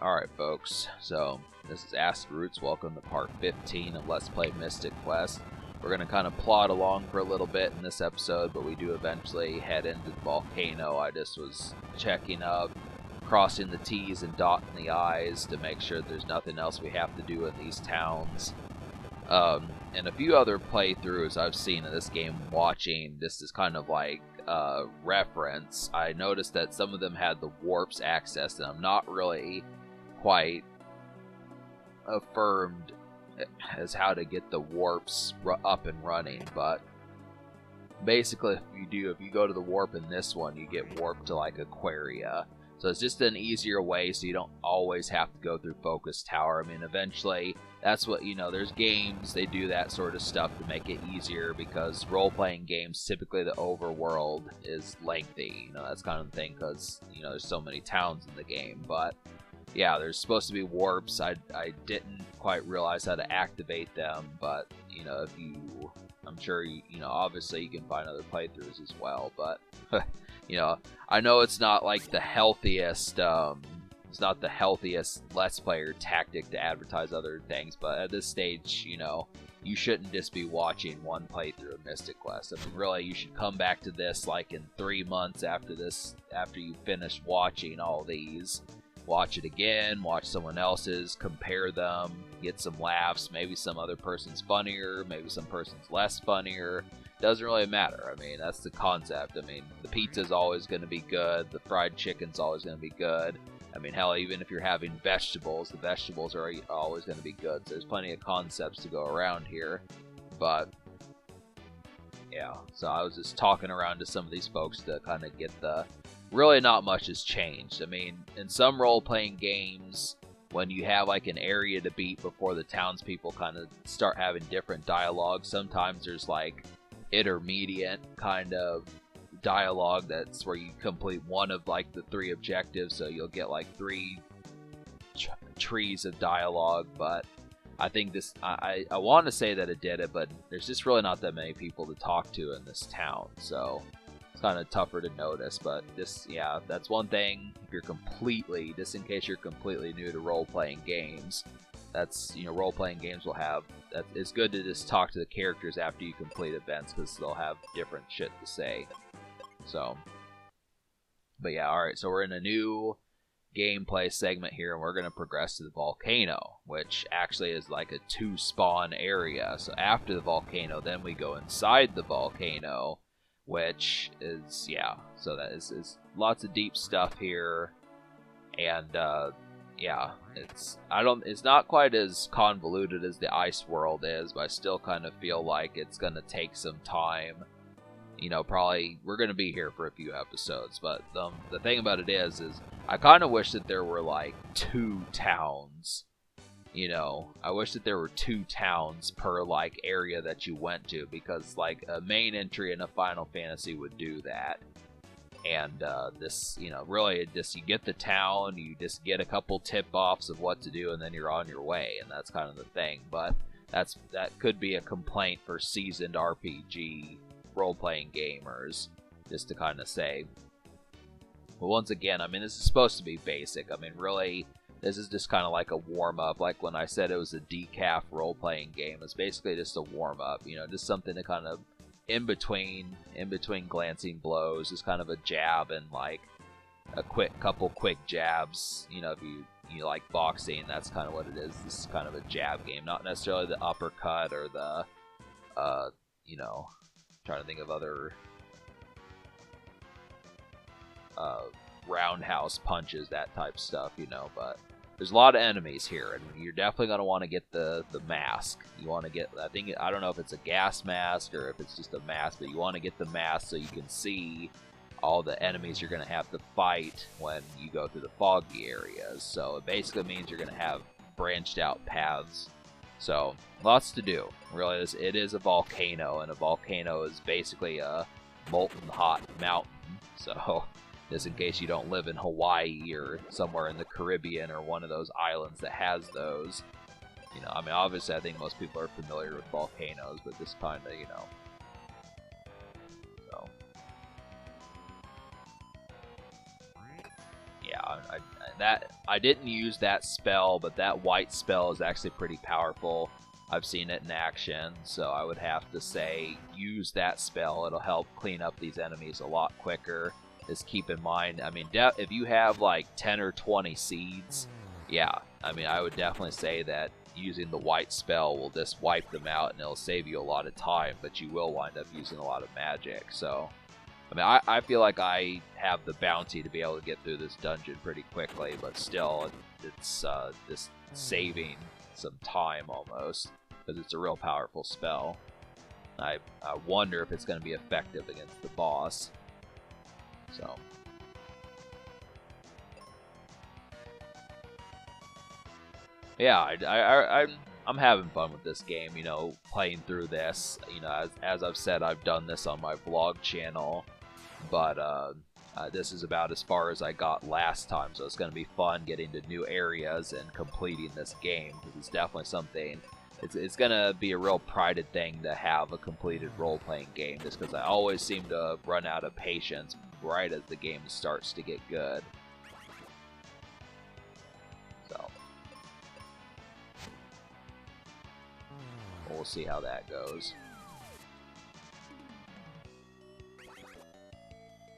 Alright folks, so this is Acid Roots. Welcome to part 15 of Let's Play Mystic Quest. We're going to kind of plod along for a little bit in this episode, but we do eventually head into the volcano. I just was checking up, crossing the T's and dotting the I's to make sure there's nothing else we have to do in these towns. And a few other playthroughs I've seen in this game watching, this is kind of like reference. I noticed that some of them had the warps access, and I'm not really quite affirmed as how to get the warps up and running, but basically if you go to the warp in this one, you get warped to like Aquaria. So it's just an easier way, so you don't always have to go through Focus Tower. I mean, eventually, that's what, there's games, they do that sort of stuff to make it easier, because role-playing games, typically the overworld is lengthy. That's kind of the thing, because, there's so many towns in the game. But, yeah, there's supposed to be warps. I didn't quite realize how to activate them, but, if you... I'm sure, obviously you can find other playthroughs as well, but... I know it's not like the healthiest, it's not the healthiest Let's Player tactic to advertise other things, but at this stage, you shouldn't just be watching one playthrough of Mystic Quest. I mean, really, you should come back to this like in 3 months after you finish watching all these. Watch it again, watch someone else's, compare them, get some laughs. Maybe some other person's funnier, maybe some person's less funnier. Doesn't really matter. I mean, that's the concept. I mean, the pizza's always going to be good. The fried chicken's always going to be good. I mean, hell, even if you're having vegetables, the vegetables are always going to be good. So there's plenty of concepts to go around here. But, yeah. So I was just talking around to some of these folks to kind of get the... Really not much has changed. I mean, in some role-playing games, when you have like an area to beat before the townspeople kind of start having different dialogue, sometimes there's like intermediate kind of dialogue that's where you complete one of like the 3 objectives, so you'll get like 3 trees of dialogue. But I think this, I want to say that it did it, but there's just really not that many people to talk to in this town, so it's kind of tougher to notice. But this, yeah, that's one thing. If you're completely, just in case you're completely new to role-playing games, that's, role-playing games will have, it's good to just talk to the characters after you complete events, because they'll have different shit to say. So, but yeah, alright, so we're in a new gameplay segment here, and we're going to progress to the volcano, which actually is like a 2-spawn area. So after the volcano, then we go inside the volcano, which is, yeah, so that is lots of deep stuff here, and, yeah, it's not quite as convoluted as the ice world is, but I still kind of feel like it's going to take some time. Probably we're going to be here for a few episodes, but the thing about it is I kind of wish that there were like 2 towns. I wish that there were 2 towns per like area that you went to, because like a main entry in a Final Fantasy would do that. And this, really, just you get the town, you just get a couple tip-offs of what to do, and then you're on your way, and that's kind of the thing. But that could be a complaint for seasoned RPG role-playing gamers, just to kind of say. But once again, I mean, this is supposed to be basic. I mean, really, this is just kind of like a warm-up. Like when I said it was a decaf role-playing game, it's basically just a warm-up, just something to kind of in between glancing blows, is kind of a jab and like a couple quick jabs. If you like boxing, that's kind of what it is. This is kind of a jab game, not necessarily the uppercut or the trying to think of other roundhouse punches, that type stuff, but there's a lot of enemies here, and you're definitely going to want to get the mask. You want to get, I don't know if it's a gas mask or if it's just a mask, but you want to get the mask so you can see all the enemies you're going to have to fight when you go through the foggy areas. So it basically means you're going to have branched out paths. So lots to do. Really, it is a volcano, and a volcano is basically a molten hot mountain. So just in case you don't live in Hawaii or somewhere in the Caribbean or one of those islands that has those. I mean, obviously I think most people are familiar with volcanoes, but this kind of, so. Yeah, that I didn't use that spell, but that white spell is actually pretty powerful. I've seen it in action, so I would have to say use that spell. It'll help clean up these enemies a lot quicker. Just keep in mind, I mean, if you have like 10 or 20 seeds, yeah, I mean, I would definitely say that using the white spell will just wipe them out and it'll save you a lot of time, but you will wind up using a lot of magic. So, I mean, I feel like I have the bounty to be able to get through this dungeon pretty quickly, but still, it's just saving some time almost, because it's a real powerful spell. I wonder if it's going to be effective against the boss. So, yeah, I'm having fun with this game. You know, playing through this. You know, as I've said, I've done this on my vlog channel, but this is about as far as I got last time. So it's going to be fun getting to new areas and completing this game, because it's definitely something. It's going to be a real prided thing to have a completed role-playing game, just because I always seem to run out of patience right as the game starts to get good. So, we'll see how that goes.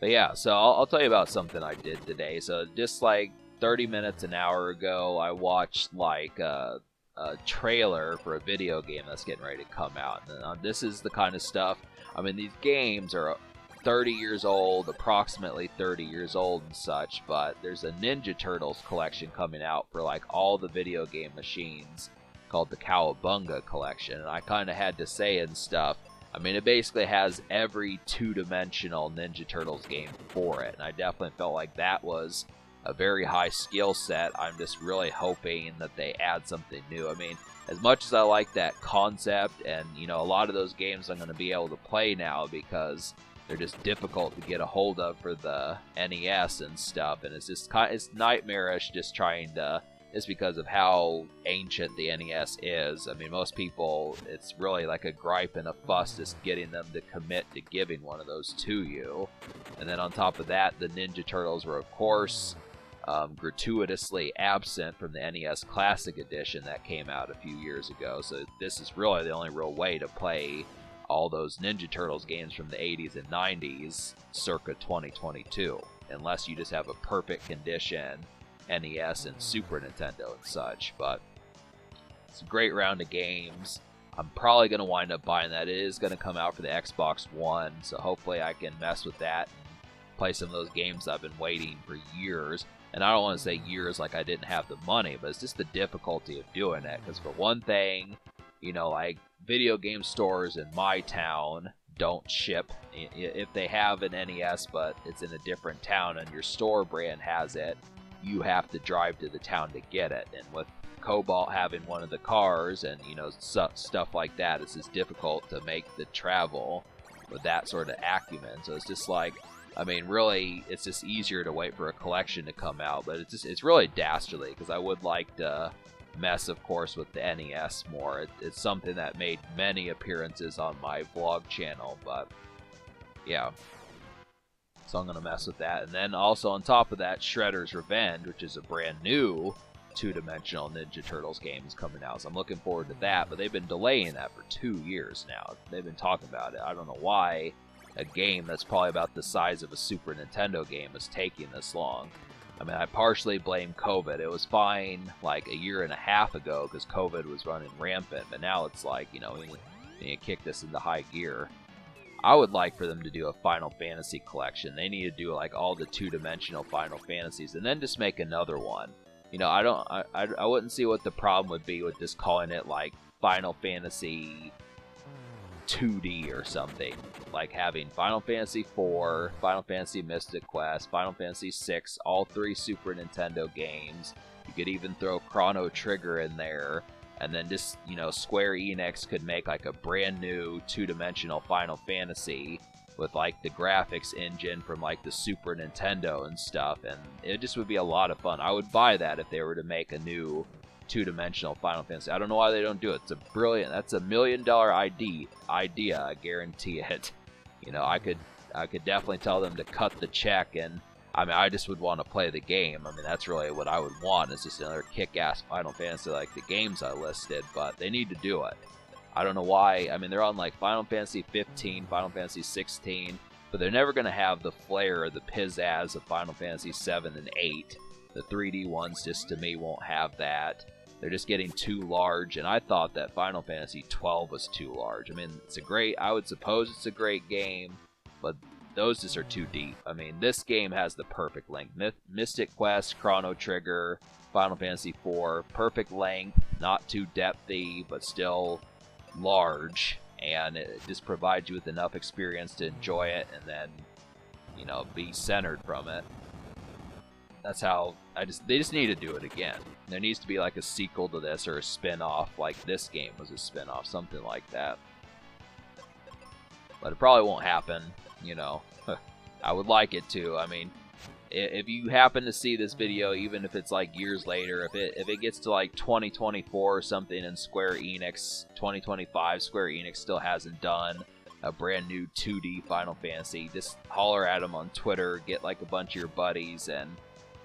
But yeah, so I'll tell you about something I did today. So just like 30 minutes, an hour ago, I watched like a trailer for a video game that's getting ready to come out. And this is the kind of stuff, I mean, these games are 30 years old, approximately 30 years old and such, but there's a Ninja Turtles collection coming out for like all the video game machines called the Cowabunga collection, and I kind of had to say and stuff. I mean, it basically has every two-dimensional Ninja Turtles game for it, and I definitely felt like that was a very high skill set. I'm just really hoping that they add something new. I mean, as much as I like that concept, and you know, a lot of those games I'm going to be able to play now because they're just difficult to get a hold of for the NES and stuff, and it's nightmarish just trying to, just because of how ancient the NES is. I mean, most people, it's really like a gripe and a fuss just getting them to commit to giving one of those to you. And then on top of that, the Ninja Turtles were, of course, gratuitously absent from the NES Classic Edition that came out a few years ago. So this is really the only real way to play all those Ninja Turtles games from the 80s and 90s circa 2022, unless you just have a perfect condition NES and Super Nintendo and such. But it's a great round of games. I'm probably going to wind up buying that. It is going to come out for the Xbox One, so hopefully I can mess with that and play some of those games I've been waiting for years. And I don't want to say years like I didn't have the money, but it's just the difficulty of doing it. Because for one thing, you know, like video game stores in my town don't ship. If they have an NES but it's in a different town and your store brand has it, you have to drive to the town to get it. And with Cobalt having one of the cars and, you know, stuff like that, it's just difficult to make the travel with that sort of acumen. So it's just like, I mean, really, it's just easier to wait for a collection to come out, but it's really dastardly, because I would like to mess, of course, with the NES more. It's something that made many appearances on my vlog channel, but yeah. So I'm going to mess with that. And then also on top of that, Shredder's Revenge, which is a brand new two-dimensional Ninja Turtles game, is coming out. So I'm looking forward to that, but they've been delaying that for 2 years now. They've been talking about it. I don't know why a game that's probably about the size of a Super Nintendo game is taking this long. I mean, I partially blame COVID. It was fine like a year and a half ago because COVID was running rampant, but now it's like, you know, we need to kick this into high gear. I would like for them to do a Final Fantasy collection. They need to do like all the two-dimensional Final Fantasies and then just make another one. You know, I wouldn't see what the problem would be with just calling it like Final Fantasy 2D or something. Like having Final Fantasy 4, Final Fantasy Mystic Quest, Final Fantasy 6, all 3 Super Nintendo games. You could even throw Chrono Trigger in there. And then just, you know, Square Enix could make like a brand new two-dimensional Final Fantasy with like the graphics engine from like the Super Nintendo and stuff. And it just would be a lot of fun. I would buy that if they were to make a new two-dimensional Final Fantasy. I don't know why they don't do it. It's a brilliant, that's $1 million idea, I guarantee it. You know, I could definitely tell them to cut the check, and I mean, I just would want to play the game. I mean, that's really what I would want, is just another kick-ass Final Fantasy like the games I listed, but they need to do it. I don't know why. I mean, they're on like Final Fantasy 15, Final Fantasy 16, but they're never going to have the flair or the pizzazz of Final Fantasy 7 and 8. The 3D ones just, to me, won't have that. They're just getting too large, and I thought that Final Fantasy 12 was too large. I mean, I would suppose it's a great game, but those just are too deep. I mean, this game has the perfect length. Mystic Quest, Chrono Trigger, Final Fantasy 4, perfect length, not too depthy, but still large, and it just provides you with enough experience to enjoy it and then, you know, be centered from it. That's how they just need to do it again. There needs to be like a sequel to this, or a spin-off, like this game was a spin-off, something like that. But it probably won't happen, you know. I would like it to. I mean, if you happen to see this video, even if it's like years later, if it gets to like 2024 or something, and Square Enix, 2025, Square Enix still hasn't done a brand new 2D Final Fantasy, just holler at them on Twitter, get like a bunch of your buddies, and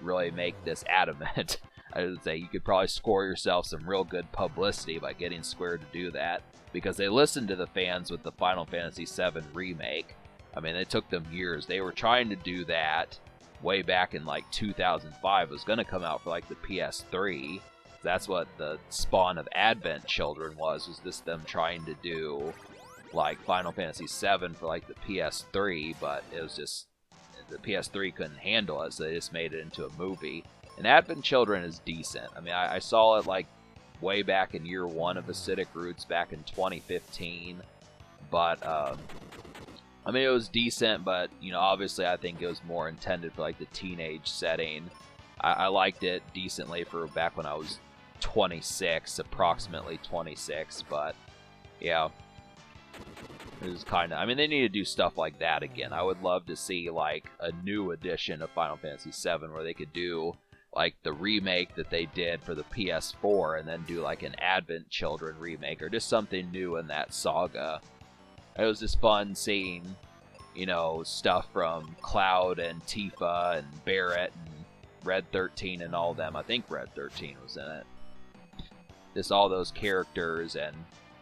really make this adamant. I would say you could probably score yourself some real good publicity by getting Square to do that, because they listened to the fans with the Final Fantasy VII Remake. I mean, it took them years. They were trying to do that way back in like 2005. It was going to come out for like the PS3. That's what the spawn of Advent Children was just them trying to do like Final Fantasy VII for like the PS3, but it was just, the PS3 couldn't handle it, so they just made it into a movie. And Advent Children is decent. I mean, I saw it like way back in year one of Acidic Roots back in 2015, but I mean, it was decent, but, you know, obviously I think it was more intended for like the teenage setting. I liked it decently for back when I was 26, approximately 26, but yeah, it was kind of, I mean, they need to do stuff like that again. I would love to see like a new edition of Final Fantasy VII where they could do like the remake that they did for the PS4 and then do like an Advent Children remake, or just something new in that saga. It was just fun seeing, you know, stuff from Cloud and Tifa and Barrett and Red 13 and all them. I think Red 13 was in it. Just all those characters and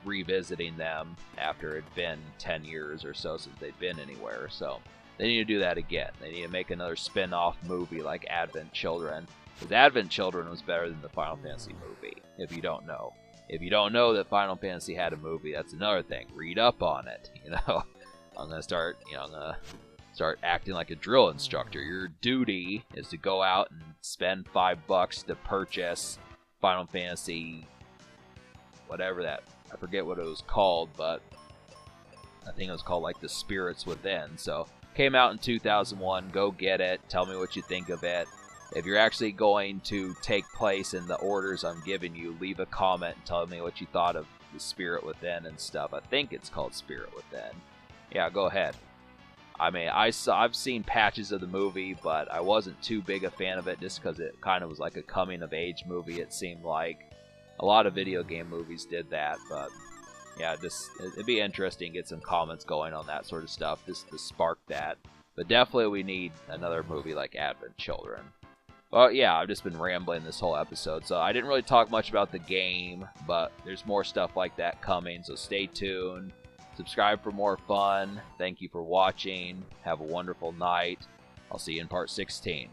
revisiting them after it had been 10 years or so since they'd been anywhere. So they need to do that again. They need to make another spin-off movie like Advent Children. Because Advent Children was better than the Final Fantasy movie, if you don't know. If you don't know that Final Fantasy had a movie, that's another thing. Read up on it, you know. I'm gonna start acting like a drill instructor. Your duty is to go out and spend $5 to purchase Final Fantasy, whatever that, I forget what it was called, but I think it was called like The Spirits Within. So, came out in 2001. Go get it. Tell me what you think of it. If you're actually going to take place in the orders I'm giving you, leave a comment and tell me what you thought of The Spirit Within and stuff. I think it's called Spirit Within. Yeah, go ahead. I mean, I've seen patches of the movie, but I wasn't too big a fan of it just because it kind of was like a coming-of-age movie, it seemed like. A lot of video game movies did that, but yeah, it'd be interesting to get some comments going on that sort of stuff, just to spark that. But definitely we need another movie like Advent Children. Well, yeah, I've just been rambling this whole episode, so I didn't really talk much about the game, but there's more stuff like that coming, so stay tuned. Subscribe for more fun. Thank you for watching. Have a wonderful night. I'll see you in part 16.